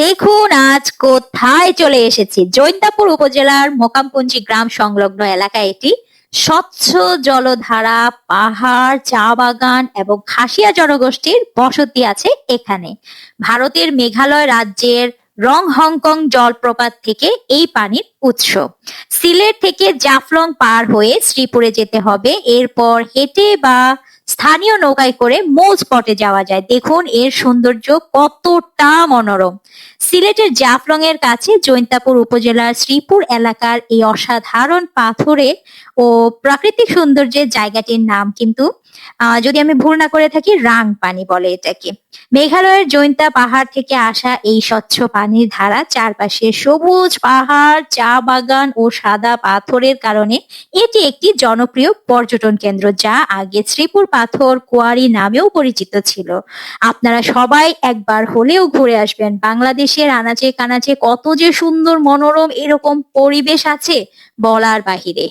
দেখুন আজ কোথায় চলে এসেছি। জৈন্তাপুর উপজেলার মোকামকুঞ্জি গ্রাম সংলগ্ন এলাকা এটি। স্বচ্ছ জলধারা, পাহাড়, চা বাগান এবং খাসিয়া জনগোষ্ঠীর বসতি আছে এখানে। ভারতের মেঘালয় রাজ্যের রং হংকং জলপ্রপাত থেকে এই পানির উৎস। সিলেট থেকে জাফলং পার হয়ে শ্রীপুরে যেতে হবে, এরপর হেঁটে বা স্থানীয় নৌকায় করে মূল স্পটে যাওয়া যায়। দেখুন এর সৌন্দর্য কতটা মনোরম। সিলেটের জাফলং এর কাছে জৈন্তাপুর উপজেলার শ্রীপুর এলাকার এই অসাধারণ পাথরের ও প্রাকৃতিক সৌন্দর্যের জায়গাটির নাম কিন্তু যদি আমি ভুল না করে থাকি রাংপানি বলে এটাকে। মেঘালয়ের জৈন্তা পাহাড় থেকে আসা এই স্বচ্ছ পানির ধারা, চারপাশে সবুজ পাহাড়, চা বাগান ও সাদা পাথরের কারণে এটি একটি জনপ্রিয় পর্যটন কেন্দ্র, যা আগে শ্রীপুর পাথর কোয়ারি নামেও পরিচিত ছিল। আপনারা সবাই একবার হলেও ঘুরে আসবেন। বাংলাদেশের আনাচে কানাচে কত যে সুন্দর মনোরম এরকম পরিবেশ আছে, বলার বাহিরে।